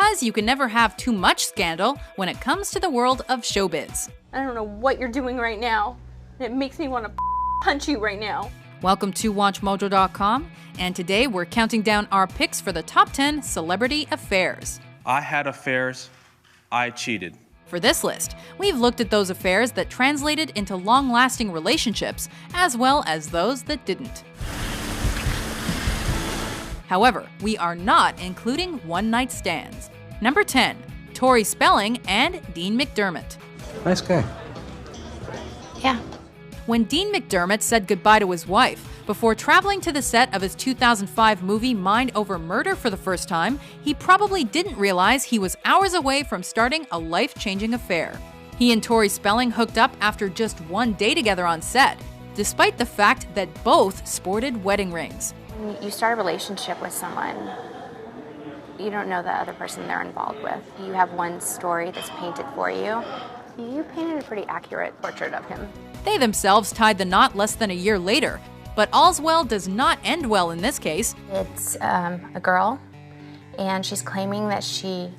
because you can never have too much scandal when it comes to the world of showbiz. I don't know what you're doing right now. It makes me want to punch you right now. Welcome to WatchMojo.com, and today we're counting down our picks for the top 10 celebrity affairs. I had affairs. I cheated. For this list, we've looked at those affairs that translated into long-lasting relationships, as well as those that didn't. However, we are not including one-night stands. Number 10, Tori Spelling and Dean McDermott. Nice guy. Yeah. When Dean McDermott said goodbye to his wife before traveling to the set of his 2005 movie Mind Over Murder for the first time, he probably didn't realize he was hours away from starting a life-changing affair. He and Tori Spelling hooked up after just one day together on set, despite the fact that both sported wedding rings. When you start a relationship with someone, you don't know the other person they're involved with. You have one story that's painted for you. You painted a pretty accurate portrait of him. They themselves tied the knot less than a year later, but all's well does not end well in this case. It's a girl, and she's claiming that she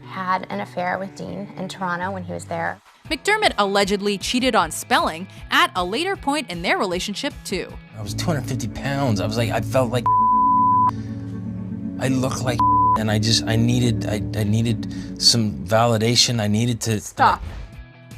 had an affair with Dean in Toronto when he was there. McDermott allegedly cheated on Spelling at a later point in their relationship too. I was 250 pounds. I felt like I looked like and I needed some validation. I needed to Stop.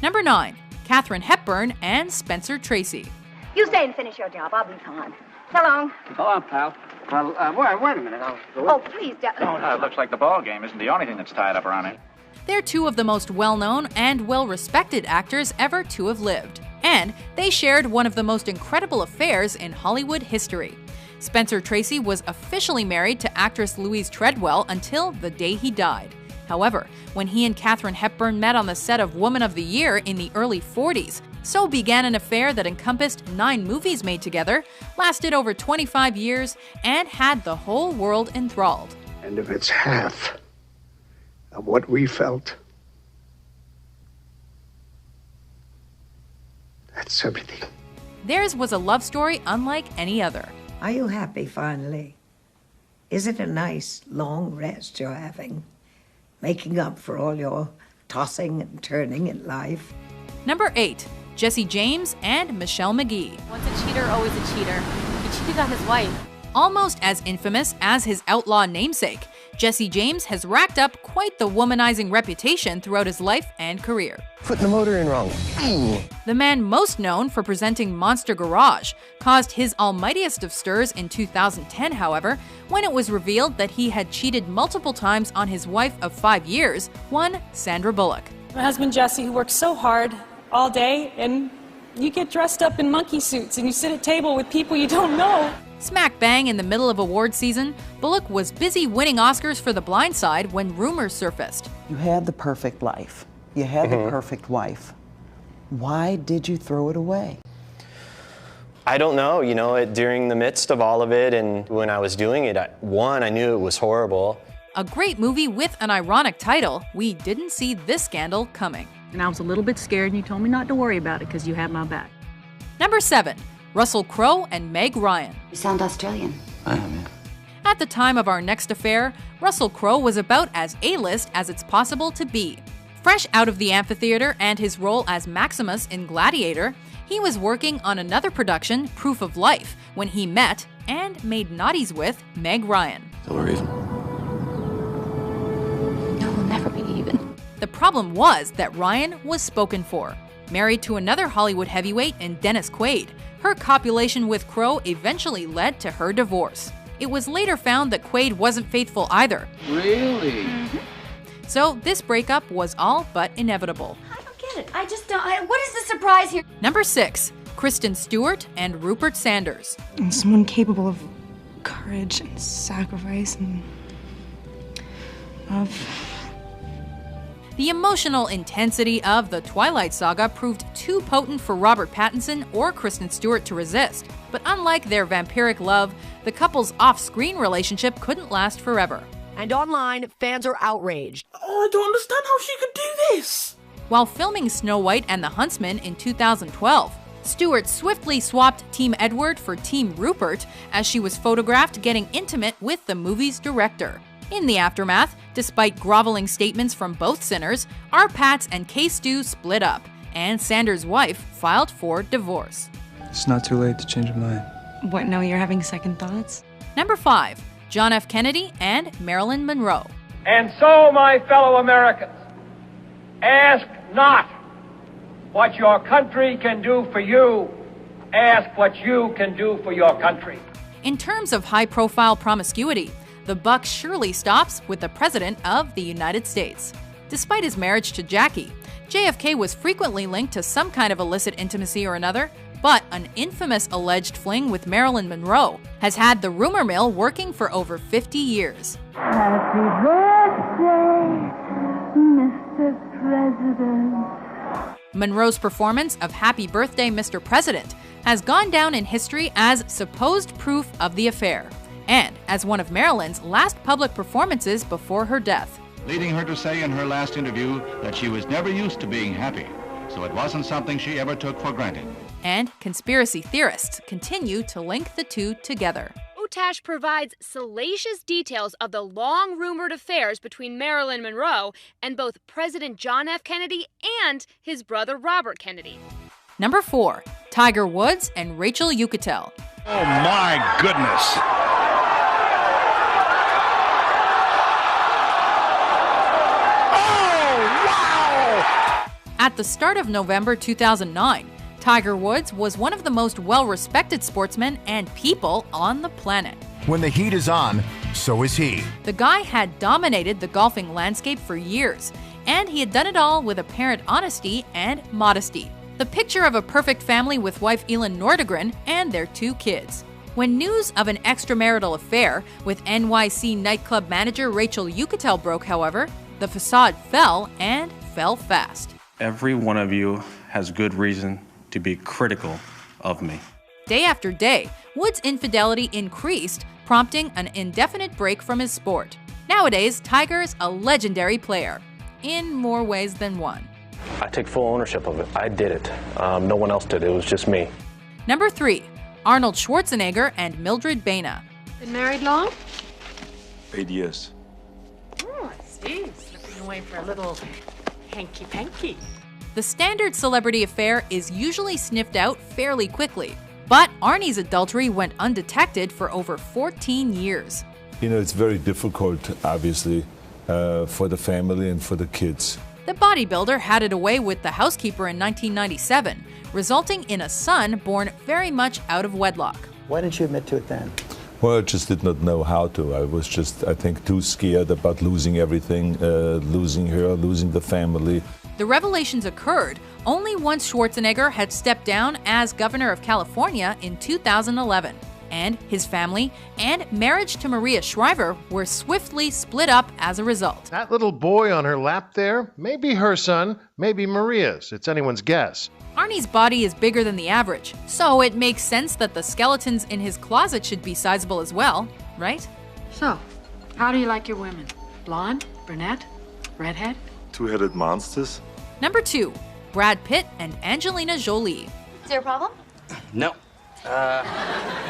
Number 9, Katharine Hepburn and Spencer Tracy. You stay and finish your job. I'll be fine. So long. Go on, pal. Well, wait a minute. Oh, please, It looks like the ball game isn't the only thing that's tied up around here. They're two of the most well-known and well-respected actors ever to have lived. And they shared one of the most incredible affairs in Hollywood history. Spencer Tracy was officially married to actress Louise Treadwell until the day he died. However, when he and Katharine Hepburn met on the set of Woman of the Year in the early 40s, so began an affair that encompassed 9 movies made together, lasted over 25 years, and had the whole world enthralled. And if it's half of what we felt, that's everything. Theirs was a love story unlike any other. Are you happy finally? Is it a nice long rest you're having? Making up for all your tossing and turning in life? Number 8, Jesse James and Michelle McGee. Once a cheater, always a cheater. He cheated on his wife. Almost as infamous as his outlaw namesake, Jesse James has racked up quite the womanizing reputation throughout his life and career. Putting the motor in wrong. The man most known for presenting Monster Garage caused his almightiest of stirs in 2010, however, when it was revealed that he had cheated multiple times on his wife of 5 years, one Sandra Bullock. My husband Jesse, who works so hard all day, and you get dressed up in monkey suits and you sit at table with people you don't know. Smack bang in the middle of award season, Bullock was busy winning Oscars for The Blind Side when rumors surfaced. You had the perfect life. You had the perfect wife. Why did you throw it away? I don't know, during the midst of all of it and when I was doing it, I knew it was horrible. A great movie with an ironic title, we didn't see this scandal coming. And I was a little bit scared and you told me not to worry about it because you had my back. Number 7, Russell Crowe and Meg Ryan. You sound Australian. I am, yeah. At the time of our next affair, Russell Crowe was about as A-list as it's possible to be. Fresh out of the amphitheater and his role as Maximus in Gladiator, he was working on another production, Proof of Life, when he met and made naughties with Meg Ryan. So we're even. No, we'll never be even. The problem was that Ryan was spoken for. Married to another Hollywood heavyweight in Dennis Quaid, her copulation with Crowe eventually led to her divorce. It was later found that Quaid wasn't faithful either. Really? So this breakup was all but inevitable. I don't get it. I just don't. What is the surprise here? Number 6, Kristen Stewart and Rupert Sanders. And someone capable of courage and sacrifice and love. The emotional intensity of the Twilight Saga proved too potent for Robert Pattinson or Kristen Stewart to resist. But unlike their vampiric love, the couple's off-screen relationship couldn't last forever. And online, fans are outraged. Oh, I don't understand how she could do this. While filming Snow White and the Huntsman in 2012, Stewart swiftly swapped Team Edward for Team Rupert as she was photographed getting intimate with the movie's director. In the aftermath, despite groveling statements from both sinners, R. Pats and K. Stu split up, and Sanders' wife filed for divorce. It's not too late to change your mind. What, now you're having second thoughts? Number 5. John F. Kennedy and Marilyn Monroe. And so, my fellow Americans, ask not what your country can do for you, ask what you can do for your country. In terms of high-profile promiscuity, the buck surely stops with the President of the United States. Despite his marriage to Jackie, JFK was frequently linked to some kind of illicit intimacy or another, but an infamous alleged fling with Marilyn Monroe has had the rumor mill working for over 50 years. Happy birthday, Mr. President. Monroe's performance of Happy Birthday, Mr. President has gone down in history as supposed proof of the affair, and as one of Marilyn's last public performances before her death. Leading her to say in her last interview that she was never used to being happy, so it wasn't something she ever took for granted. And conspiracy theorists continue to link the two together. Otash provides salacious details of the long-rumored affairs between Marilyn Monroe and both President John F. Kennedy and his brother Robert Kennedy. Number 4. Tiger Woods and Rachel Yucatel. Oh my goodness! At the start of November 2009, Tiger Woods was one of the most well-respected sportsmen and people on the planet. When the heat is on, so is he. The guy had dominated the golfing landscape for years, and he had done it all with apparent honesty and modesty. The picture of a perfect family with wife Elin Nordegren and their 2 kids. When news of an extramarital affair with NYC nightclub manager Rachel Yucatel broke, however, the facade fell and fell fast. Every one of you has good reason to be critical of me. Day after day, Woods' infidelity increased, prompting an indefinite break from his sport. Nowadays, Tiger's a legendary player, in more ways than one. I take full ownership of it. I did it. No one else did. It was just me. Number 3. Arnold Schwarzenegger and Mildred Baina. Been married long? 8 years. Oh, I see. Slipping away for a little hanky-panky. The standard celebrity affair is usually sniffed out fairly quickly, but Arnie's adultery went undetected for over 14 years. You know, it's very difficult, obviously, for the family and for the kids. The bodybuilder had it away with the housekeeper in 1997, resulting in a son born very much out of wedlock. Why didn't you admit to it then? Well, I just did not know how to. I was just, I think, too scared about losing everything, losing her, losing the family. The revelations occurred only once Schwarzenegger had stepped down as governor of California in 2011, and his family and marriage to Maria Shriver were swiftly split up as a result. That little boy on her lap there may be her son, maybe Maria's. It's anyone's guess. Arnie's body is bigger than the average, so it makes sense that the skeletons in his closet should be sizable as well, right? So, how do you like your women? Blonde? Brunette? Redhead? Two-headed monsters? Number 2. Brad Pitt and Angelina Jolie. Is there a problem? No.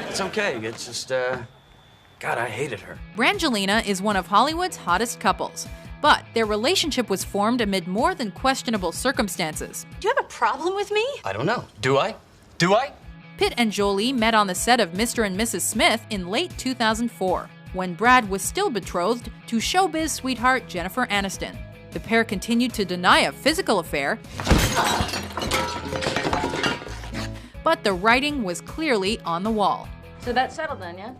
It's okay. It's just, God, I hated her. Brangelina is one of Hollywood's hottest couples, but their relationship was formed amid more than questionable circumstances. Do you have a problem with me? I don't know. Do I? Do I? Pitt and Jolie met on the set of Mr. and Mrs. Smith in late 2004, when Brad was still betrothed to showbiz sweetheart Jennifer Aniston. The pair continued to deny a physical affair, but the writing was clearly on the wall. So that's settled then, yeah?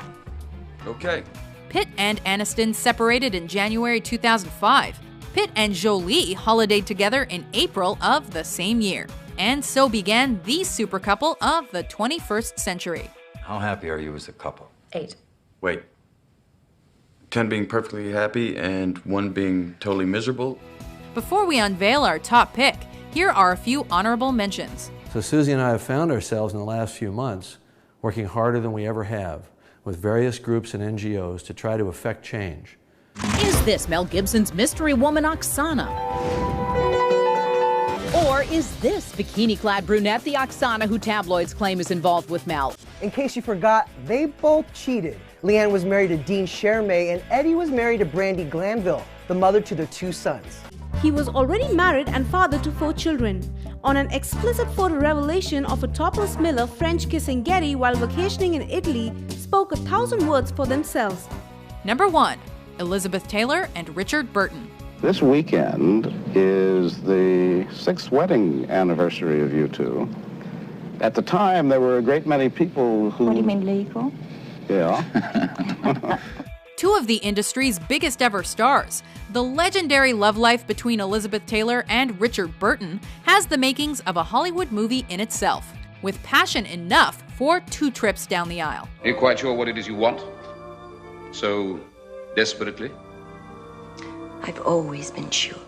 Okay. Pitt and Aniston separated in January 2005. Pitt and Jolie holidayed together in April of the same year. And so began the super couple of the 21st century. How happy are you as a couple? 8. Wait. 10 being perfectly happy and 1 being totally miserable? Before we unveil our top pick, here are a few honorable mentions. So Susie and I have found ourselves in the last few months working harder than we ever have with various groups and NGOs to try to affect change. Is this Mel Gibson's mystery woman Oksana? Or is this bikini-clad brunette the Oksana who tabloids claim is involved with Mel? In case you forgot, they both cheated. Leanne was married to Dean Chermay, and Eddie was married to Brandy Glanville, the mother to their 2 sons. He was already married and father to 4 children. On an explicit photo revelation of a topless Miller French kissing Getty while vacationing in Italy spoke 1,000 words for themselves. Number 1. Elizabeth Taylor and Richard Burton. This weekend is the 6th wedding anniversary of you two. At the time, there were a great many people who... What do you mean, legal? Yeah. 2 of the industry's biggest ever stars. The legendary love life between Elizabeth Taylor and Richard Burton has the makings of a Hollywood movie in itself, with passion enough for 2 trips down the aisle. Are you quite sure what it is you want? So desperately? I've always been sure.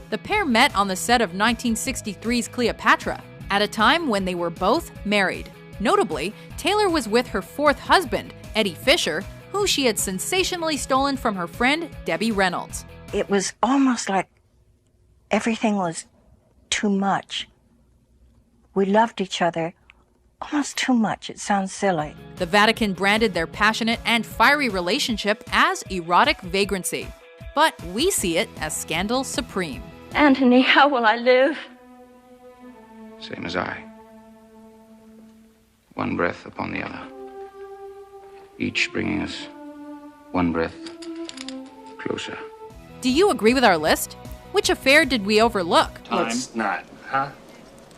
The pair met on the set of 1963's Cleopatra, at a time when they were both married. Notably, Taylor was with her 4th husband, Eddie Fisher, who she had sensationally stolen from her friend Debbie Reynolds. It was almost like everything was too much. We loved each other almost too much. It sounds silly. The Vatican branded their passionate and fiery relationship as erotic vagrancy, but we see it as scandal supreme. Anthony, how will I live? Same as I. One breath upon the other. Each bringing us one breath closer. Do you agree with our list? Which affair did we overlook? Let's not, huh?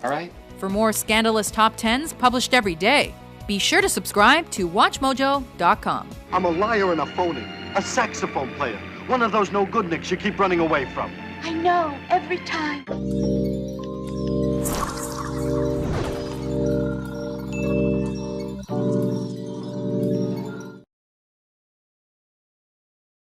All right? For more scandalous top 10s published every day, be sure to subscribe to WatchMojo.com. I'm a liar and a phony, a saxophone player, one of those no-good nicks you keep running away from. I know, every time.